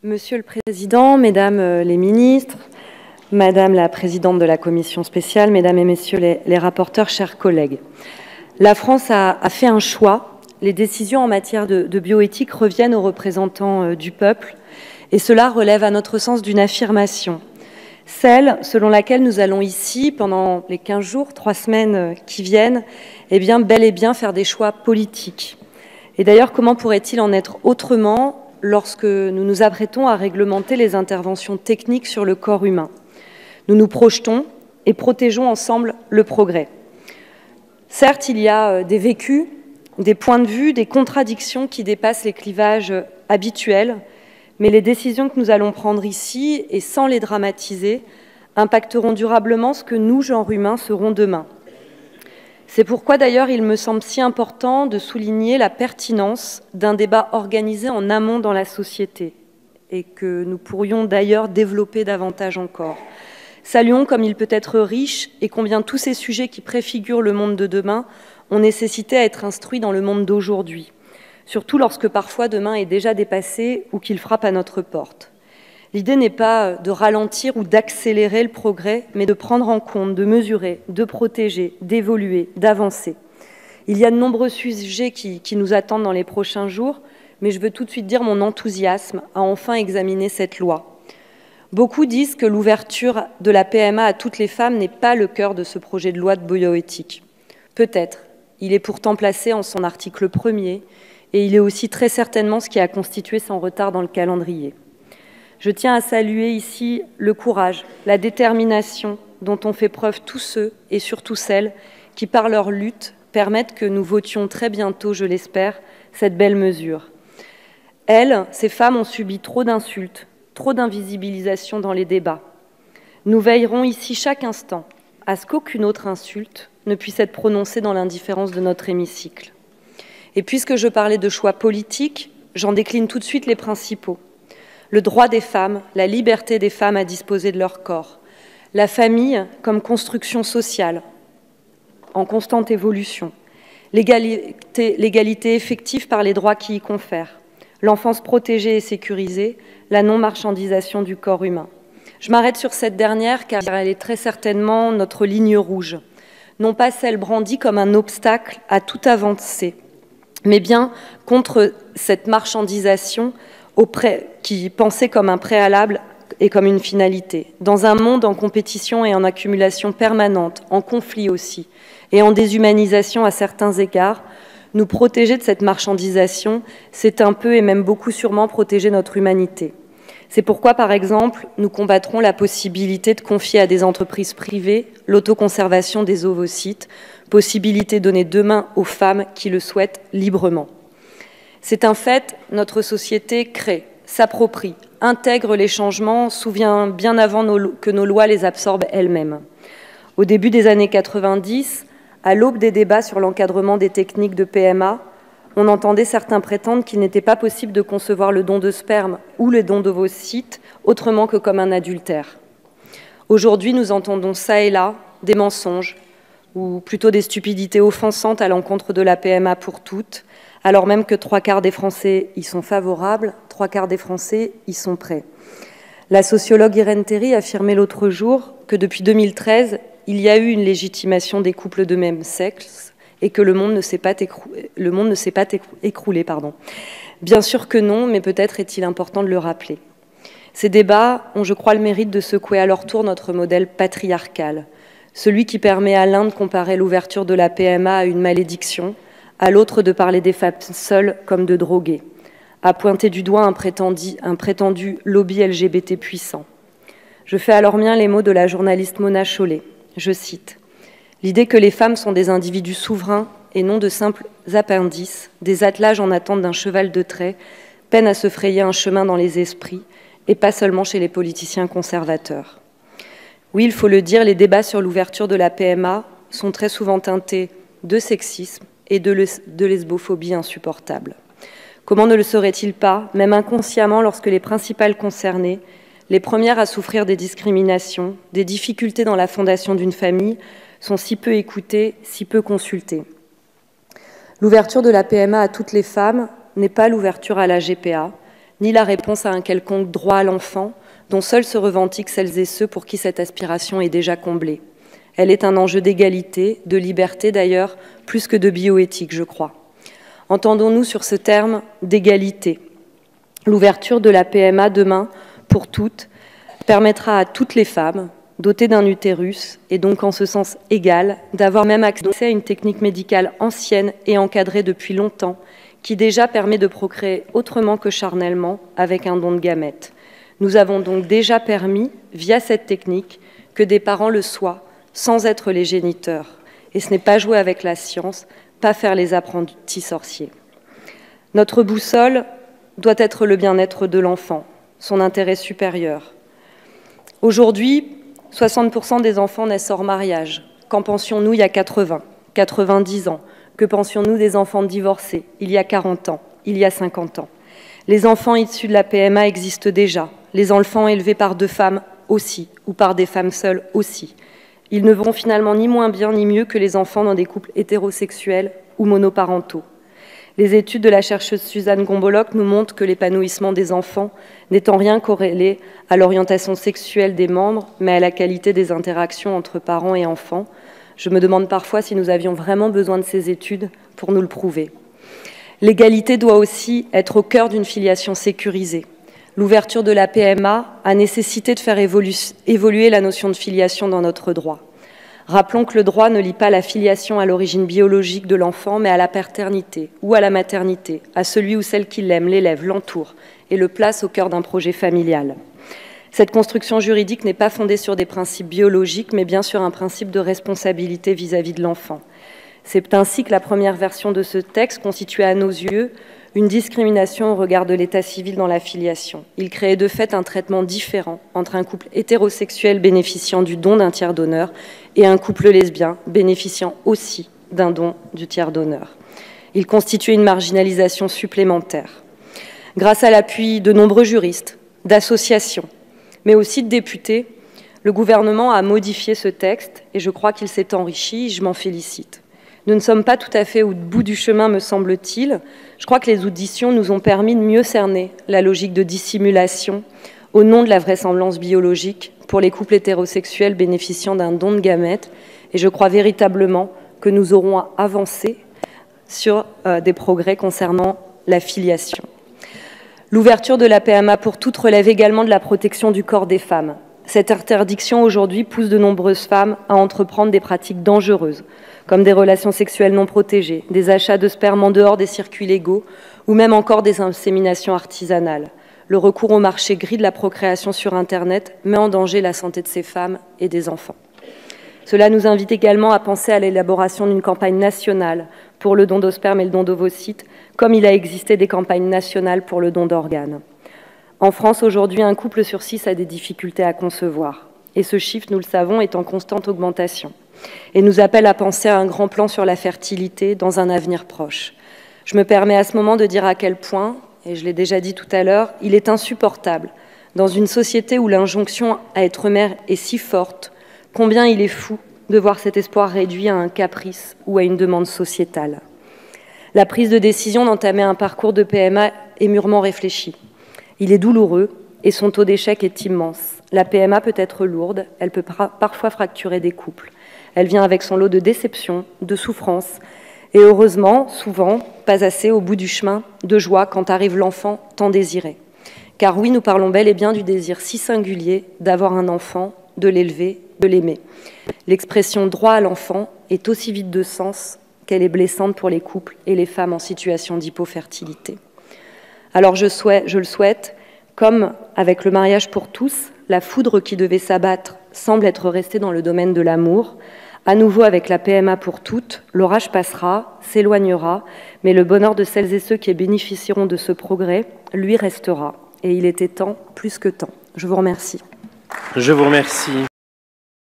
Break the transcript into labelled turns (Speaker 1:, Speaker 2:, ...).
Speaker 1: Monsieur le Président, Mesdames les ministres, Madame la Présidente de la Commission spéciale, Mesdames et Messieurs les rapporteurs, chers collègues. La France a fait un choix. Les décisions en matière de bioéthique reviennent aux représentants du peuple et cela relève à notre sens d'une affirmation. Celle selon laquelle nous allons ici, pendant les 15 jours, 3 semaines qui viennent, bel et bien faire des choix politiques. Et d'ailleurs, comment pourrait-il en être autrement lorsque nous nous apprêtons à réglementer les interventions techniques sur le corps humain? Nous nous projetons et protégeons ensemble le progrès. Certes, il y a des vécus, des points de vue, des contradictions qui dépassent les clivages habituels, mais les décisions que nous allons prendre ici, et sans les dramatiser, impacteront durablement ce que nous, genre humain, serons demain. C'est pourquoi d'ailleurs il me semble si important de souligner la pertinence d'un débat organisé en amont dans la société et que nous pourrions d'ailleurs développer davantage encore. Saluons comme il peut être riche et combien tous ces sujets qui préfigurent le monde de demain ont nécessité à être instruits dans le monde d'aujourd'hui, surtout lorsque parfois demain est déjà dépassé ou qu'il frappe à notre porte. L'idée n'est pas de ralentir ou d'accélérer le progrès, mais de prendre en compte, de mesurer, de protéger, d'évoluer, d'avancer. Il y a de nombreux sujets qui nous attendent dans les prochains jours, mais je veux tout de suite dire mon enthousiasme à enfin examiner cette loi. Beaucoup disent que l'ouverture de la PMA à toutes les femmes n'est pas le cœur de ce projet de loi de bioéthique. Peut-être. Il est pourtant placé en son article 1er et il est aussi très certainement ce qui a constitué son retard dans le calendrier. Je tiens à saluer ici le courage, la détermination dont ont fait preuve tous ceux et surtout celles qui, par leur lutte, permettent que nous votions très bientôt, je l'espère, cette belle mesure. Elles, ces femmes, ont subi trop d'insultes, trop d'invisibilisation dans les débats. Nous veillerons ici chaque instant à ce qu'aucune autre insulte ne puisse être prononcée dans l'indifférence de notre hémicycle. Et puisque je parlais de choix politiques, j'en décline tout de suite les principaux. Le droit des femmes, la liberté des femmes à disposer de leur corps, la famille comme construction sociale en constante évolution, l'égalité effective par les droits qui y confèrent, l'enfance protégée et sécurisée, la non-marchandisation du corps humain. Je m'arrête sur cette dernière car elle est très certainement notre ligne rouge, non pas celle brandie comme un obstacle à toute avancée, mais bien contre cette marchandisation qui pensait comme un préalable et comme une finalité. Dans un monde en compétition et en accumulation permanente, en conflit aussi, et en déshumanisation à certains égards, nous protéger de cette marchandisation, c'est un peu et même beaucoup sûrement protéger notre humanité. C'est pourquoi, par exemple, nous combattrons la possibilité de confier à des entreprises privées l'autoconservation des ovocytes, possibilité donnée demain aux femmes qui le souhaitent librement. C'est un fait, notre société crée, s'approprie, intègre les changements, souvient bien avant que nos lois les absorbent elles-mêmes. Au début des années 90, à l'aube des débats sur l'encadrement des techniques de PMA, on entendait certains prétendre qu'il n'était pas possible de concevoir le don de sperme ou le don d'ovocytes autrement que comme un adultère. Aujourd'hui, nous entendons ça et là des mensonges, ou plutôt des stupidités offensantes à l'encontre de la PMA pour toutes, alors même que 3/4 des Français y sont favorables, 3/4 des Français y sont prêts. La sociologue Irène Théry affirmait l'autre jour que depuis 2013, il y a eu une légitimation des couples de même sexe et que le monde ne s'est pas écroulé. Bien sûr que non, mais peut-être est-il important de le rappeler. Ces débats ont, je crois, le mérite de secouer à leur tour notre modèle patriarcal, celui qui permet à l'un de comparer l'ouverture de la PMA à une malédiction, à l'autre de parler des femmes seules comme de droguées, à pointer du doigt un prétendu lobby LGBT puissant. Je fais alors mien les mots de la journaliste Mona Chollet. Je cite « L'idée que les femmes sont des individus souverains et non de simples appendices, des attelages en attente d'un cheval de trait, peine à se frayer un chemin dans les esprits, et pas seulement chez les politiciens conservateurs. » Oui, il faut le dire, les débats sur l'ouverture de la PMA sont très souvent teintés de sexisme et de lesbophobie insupportable. Comment ne le serait-il pas, même inconsciemment, lorsque les principales concernées, les premières à souffrir des discriminations, des difficultés dans la fondation d'une famille, sont si peu écoutées, si peu consultées. L'ouverture de la PMA à toutes les femmes n'est pas l'ouverture à la GPA, ni la réponse à un quelconque droit à l'enfant, dont seuls se revendiquent celles et ceux pour qui cette aspiration est déjà comblée. Elle est un enjeu d'égalité, de liberté d'ailleurs, plus que de bioéthique, je crois. Entendons-nous sur ce terme d'égalité. L'ouverture de la PMA demain, pour toutes, permettra à toutes les femmes, dotées d'un utérus, et donc en ce sens égal, d'avoir même accès à une technique médicale ancienne et encadrée depuis longtemps, qui déjà permet de procréer autrement que charnellement avec un don de gamètes. Nous avons donc déjà permis, via cette technique, que des parents le soient, sans être les géniteurs. Et ce n'est pas jouer avec la science, pas faire les apprentis sorciers. Notre boussole doit être le bien-être de l'enfant, son intérêt supérieur. Aujourd'hui, 60% des enfants naissent hors mariage. Qu'en pensions-nous il y a 80, 90 ans? Que pensions-nous des enfants divorcés il y a 40 ans, il y a 50 ans? Les enfants issus de la PMA existent déjà. Les enfants élevés par deux femmes aussi, ou par des femmes seules aussi. Ils ne vont finalement ni moins bien ni mieux que les enfants dans des couples hétérosexuels ou monoparentaux. Les études de la chercheuse Suzanne Gombolok nous montrent que l'épanouissement des enfants n'est en rien corrélé à l'orientation sexuelle des membres, mais à la qualité des interactions entre parents et enfants. Je me demande parfois si nous avions vraiment besoin de ces études pour nous le prouver. L'égalité doit aussi être au cœur d'une filiation sécurisée. L'ouverture de la PMA a nécessité de faire évoluer la notion de filiation dans notre droit. Rappelons que le droit ne lie pas la filiation à l'origine biologique de l'enfant, mais à la paternité ou à la maternité, à celui ou celle qui l'aime, l'élève, l'entoure et le place au cœur d'un projet familial. Cette construction juridique n'est pas fondée sur des principes biologiques, mais bien sur un principe de responsabilité vis-à-vis de l'enfant. C'est ainsi que la première version de ce texte constituait à nos yeux une discrimination au regard de l'état civil dans la filiation. Il créait de fait un traitement différent entre un couple hétérosexuel bénéficiant du don d'un tiers donneur et un couple lesbien bénéficiant aussi d'un don du tiers donneur. Il constituait une marginalisation supplémentaire. Grâce à l'appui de nombreux juristes, d'associations, mais aussi de députés, le gouvernement a modifié ce texte et je crois qu'il s'est enrichi, je m'en félicite. Nous ne sommes pas tout à fait au bout du chemin, me semble-t-il. Je crois que les auditions nous ont permis de mieux cerner la logique de dissimulation au nom de la vraisemblance biologique pour les couples hétérosexuels bénéficiant d'un don de gamètes. Et je crois véritablement que nous aurons avancé sur des progrès concernant la filiation. L'ouverture de la PMA pour toutes relève également de la protection du corps des femmes. Cette interdiction aujourd'hui pousse de nombreuses femmes à entreprendre des pratiques dangereuses, comme des relations sexuelles non protégées, des achats de sperme en dehors des circuits légaux, ou même encore des inséminations artisanales. Le recours au marché gris de la procréation sur Internet met en danger la santé de ces femmes et des enfants. Cela nous invite également à penser à l'élaboration d'une campagne nationale pour le don d'osperme et le don d'ovocytes, comme il a existé des campagnes nationales pour le don d'organes. En France, aujourd'hui, un couple sur 6 a des difficultés à concevoir. Et ce chiffre, nous le savons, est en constante augmentation. Et nous appelle à penser à un grand plan sur la fertilité dans un avenir proche. Je me permets à ce moment de dire à quel point, et je l'ai déjà dit tout à l'heure, il est insupportable, dans une société où l'injonction à être mère est si forte, combien il est fou de voir cet espoir réduit à un caprice ou à une demande sociétale. La prise de décision d'entamer un parcours de PMA est mûrement réfléchie. Il est douloureux et son taux d'échec est immense. La PMA peut être lourde, elle peut parfois fracturer des couples. Elle vient avec son lot de déceptions, de souffrances et heureusement, souvent, pas assez au bout du chemin, de joie quand arrive l'enfant tant désiré. Car oui, nous parlons bel et bien du désir si singulier d'avoir un enfant, de l'élever, de l'aimer. L'expression « droit à l'enfant » est aussi vide de sens qu'elle est blessante pour les couples et les femmes en situation d'hypofertilité. Alors je le souhaite, comme avec le mariage pour tous, la foudre qui devait s'abattre semble être restée dans le domaine de l'amour. À nouveau avec la PMA pour toutes, l'orage passera, s'éloignera, mais le bonheur de celles et ceux qui bénéficieront de ce progrès, lui, restera. Et il était temps, plus que temps. Je vous remercie.
Speaker 2: Je vous remercie.